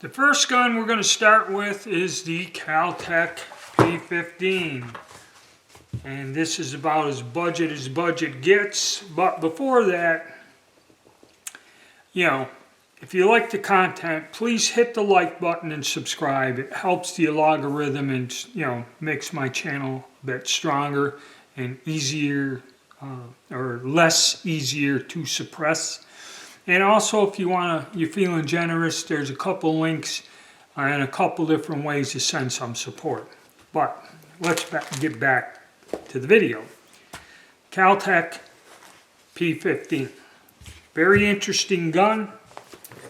The first gun we're going to start with is the Kel Tec P-15. And this is about as budget gets. But before that, if you like the content, please hit the like button and subscribe. It helps the algorithm and, makes my channel a bit stronger and easier or less easier to suppress. And also, if you're feeling generous, there's a couple links and a couple different ways to send some support. But let's get back to the video. Kel Tec P-15. Very interesting gun.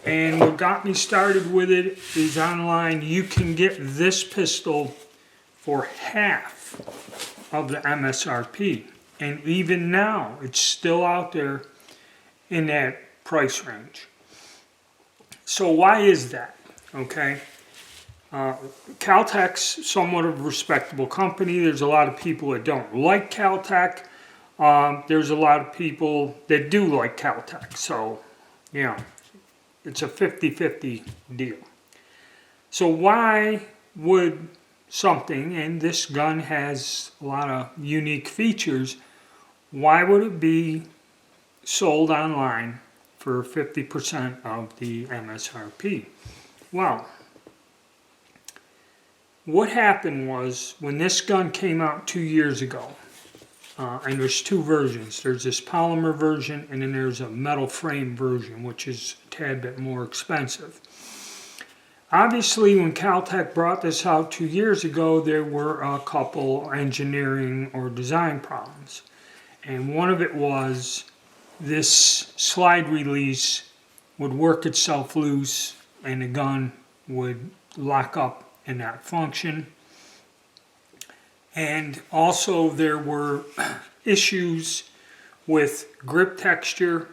And what got me started with it is online. You can get this pistol for half of the MSRP. And even now, it's still out there in that price range. So why is that? Okay. Kel Tec's somewhat of a respectable company. There's a lot of people that don't like Kel Tec. There's a lot of people that do like Kel Tec. So, it's a 50-50 deal. So why would something, and this gun has a lot of unique features, why would it be sold online for 50% of the MSRP? Well, what happened was when this gun came out 2 years ago, and there's two versions. There's this polymer version and then there's a metal frame version, which is a tad bit more expensive. Obviously, when Kel Tec brought this out 2 years ago, there were a couple engineering or design problems. And one of it was this slide release would work itself loose and the gun would lock up and not function. And also there were issues with grip texture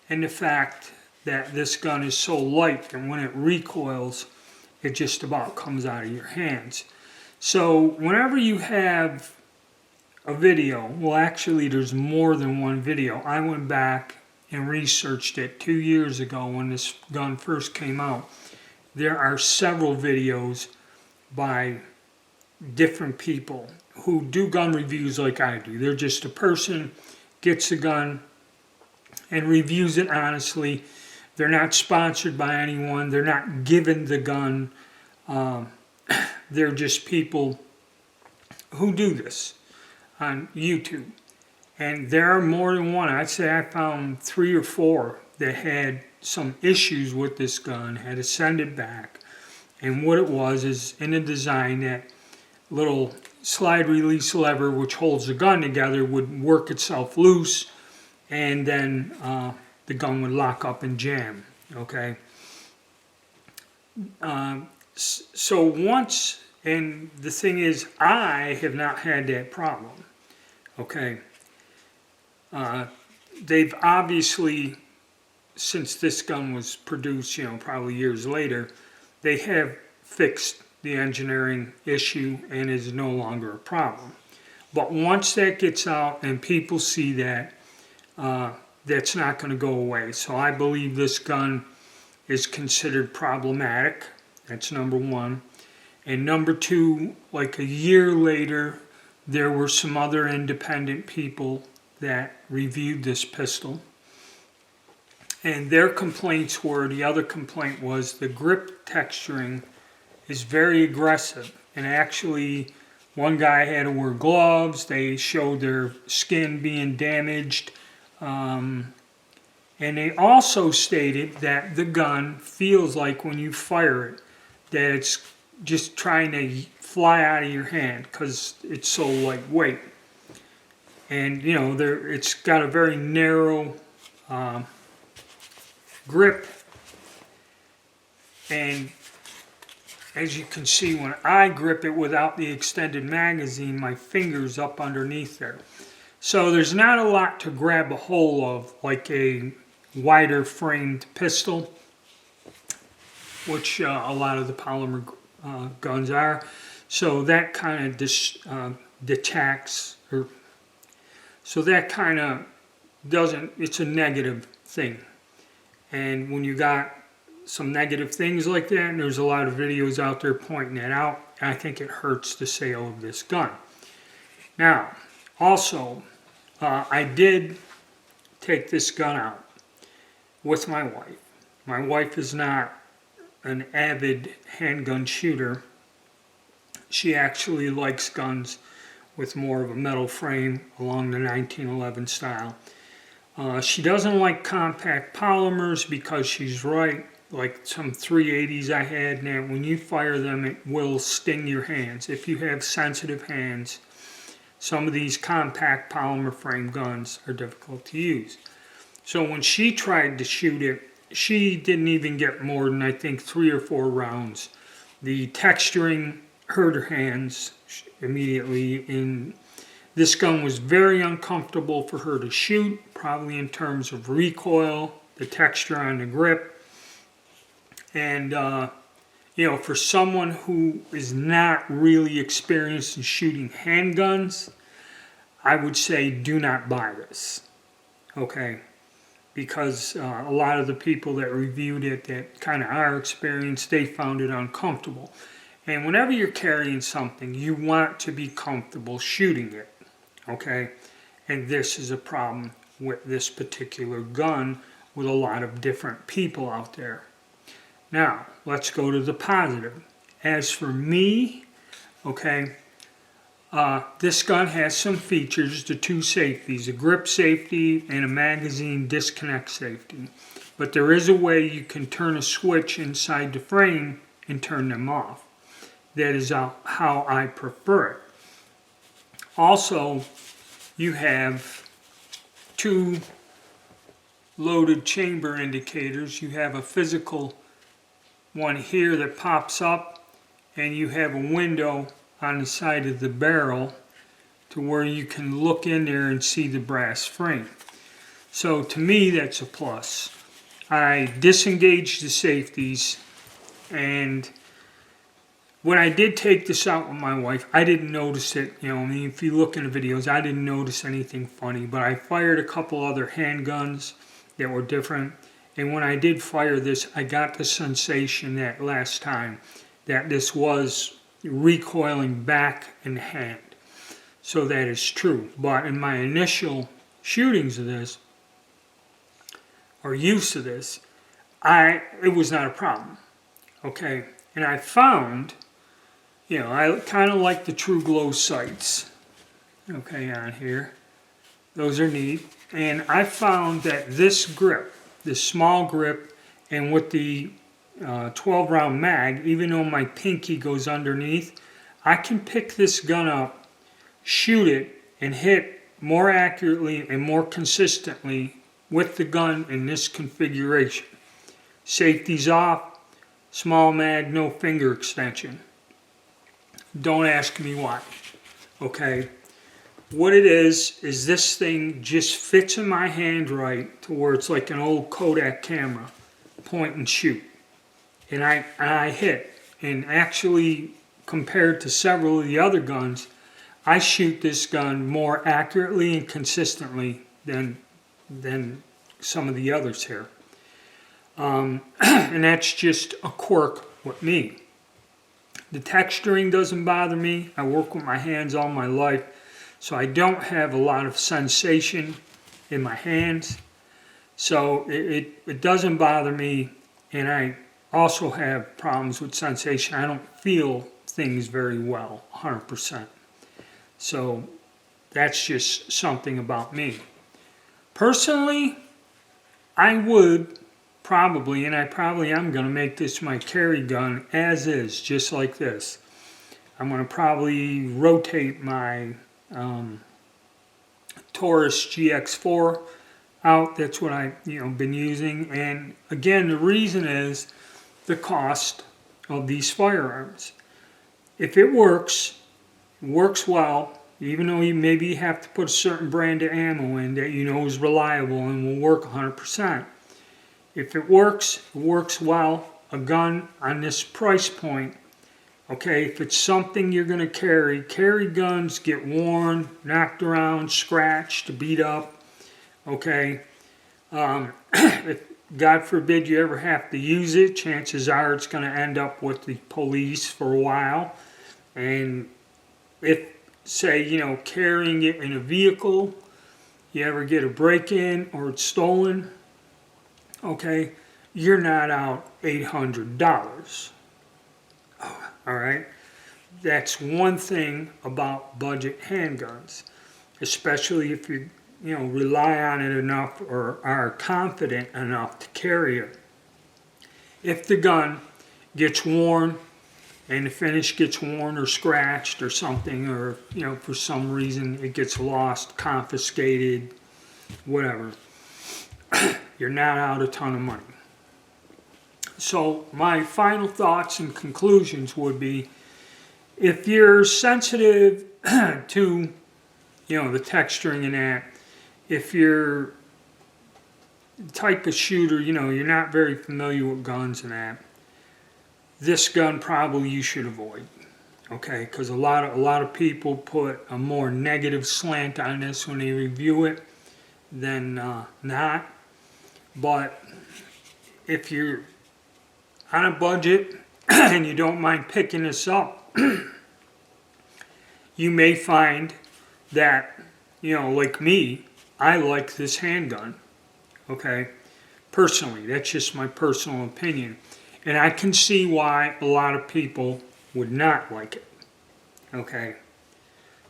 and the fact that this gun is so light and when it recoils, it just about comes out of your hands. So whenever you have a video, well actually there's more than one video. I went back and researched it 2 years ago when this gun first came out. There are several videos by different people who do gun reviews like I do. They're just a person, gets a gun, and reviews it honestly. They're not sponsored by anyone. They're not given the gun. They're just people who do this on YouTube. And there are more than one. I'd say I found 3 or 4 that had some issues with this gun, had to send it back. And what it was is in the design, that little slide release lever which holds the gun together would work itself loose and then the gun would lock up and jam. Okay. So once, and the thing is, I have not had that problem. Okay. They've obviously, since this gun was produced, probably years later, they have fixed the engineering issue and is no longer a problem. But once that gets out and people see that, that's not going to go away. So I believe this gun is considered problematic. That's number one. And number two, like a year later, there were some other independent people that reviewed this pistol. And their complaints were, the other complaint was the grip texturing is very aggressive. And actually, one guy had to wear gloves. They showed their skin being damaged. And they also stated that the gun feels like when you fire it, that it's just trying to fly out of your hand because it's so lightweight. And, it's got a very narrow grip. And as you can see, when I grip it without the extended magazine, my finger's up underneath there. So there's not a lot to grab a hold of like a wider framed pistol, which a lot of the polymer guns are. So that kind of detacks, or so that kind of doesn't, it's a negative thing. And when you got some negative things like that, and there's a lot of videos out there pointing that out. I think it hurts the sale of this gun. Now, also, I did take this gun out with my wife. My wife is not an avid handgun shooter. She actually likes guns with more of a metal frame along the 1911 style. She doesn't like compact polymers because she's right. Like some 380s I had, now when you fire them it will sting your hands. If you have sensitive hands, some of these compact polymer frame guns are difficult to use. So when she tried to shoot it, she didn't even get more than I think 3 or 4 rounds. The texturing hurt her hands immediately, and this gun was very uncomfortable for her to shoot, probably in terms of recoil, the texture on the grip. And, you know, for someone who is not really experienced in shooting handguns, I would say do not buy this, okay? Because a lot of the people that reviewed it that kind of are experienced, they found it uncomfortable. And whenever you're carrying something, you want to be comfortable shooting it, okay? And this is a problem with this particular gun with a lot of different people out there. Now, let's go to the positive. As for me, okay, this gun has some features, the 2 safeties, a grip safety and a magazine disconnect safety. But there is a way you can turn a switch inside the frame and turn them off. That is how I prefer it. Also, you have 2 loaded chamber indicators. You have a physical one here that pops up, and you have a window on the side of the barrel to where you can look in there and see the brass frame. So to me that's a plus. I disengaged the safeties, and when I did take this out with my wife, I didn't notice it. You know, I mean, if you look in the videos, I didn't notice anything funny, but I fired a couple other handguns that were different. And when I did fire this, I got the sensation that last time that this was recoiling back in the hand. So that is true. But in my initial shootings of this, or use of this, it was not a problem. Okay? And I found, you know, I kind of like the True Glow sights, okay, on here. Those are neat. And I found that this grip, this small grip, and with the 12 round mag, even though my pinky goes underneath, I can pick this gun up, shoot it, and hit more accurately and more consistently with the gun in this configuration. Safety's off, small mag, no finger extension. Don't ask me why, okay? What it is this thing just fits in my hand right to where it's like an old Kodak camera, point and shoot. And I hit. And actually, compared to several of the other guns, I shoot this gun more accurately and consistently than some of the others here. And that's just a quirk with me. The texturing doesn't bother me. I work with my hands all my life, so I don't have a lot of sensation in my hands. So it doesn't bother me, and I also have problems with sensation. I don't feel things very well, 100%. So that's just something about me. Personally, I would probably, and I probably am going to make this my carry gun as is, just like this. I'm going to probably rotate my Taurus GX4 out. That's what I've been using. And again, the reason is the cost of these firearms. If it works well, even though maybe you have to put a certain brand of ammo in that is reliable and will work 100%. If it works well. A gun on this price point, okay, if it's something you're going to carry guns get worn, knocked around, scratched, beat up, okay. God forbid you ever have to use it, chances are it's going to end up with the police for a while. And if, say, carrying it in a vehicle, you ever get a break-in or it's stolen, okay, you're not out $800. All right? That's one thing about budget handguns, especially if you rely on it enough or are confident enough to carry it. If the gun gets worn and the finish gets worn or scratched or something, or for some reason it gets lost, confiscated, whatever, you're not out a ton of money. So my final thoughts and conclusions would be, if you're sensitive to the texturing and that, if you're the type of shooter, you're not very familiar with guns and that, this gun probably you should avoid. Okay, because a lot of people put a more negative slant on this when they review it than not. But if you're on a budget and you don't mind picking this up, you may find that, like me, I like this handgun. Okay, personally, that's just my personal opinion. And I can see why a lot of people would not like it. Okay,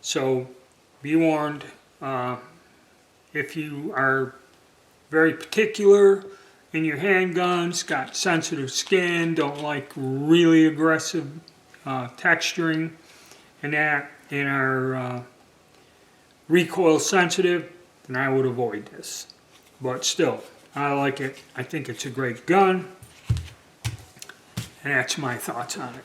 so be warned. If you are very particular in your handguns, got sensitive skin, don't like really aggressive texturing and that, and are recoil sensitive, then I would avoid this. But still, I like it. I think it's a great gun. And that's my thoughts on it.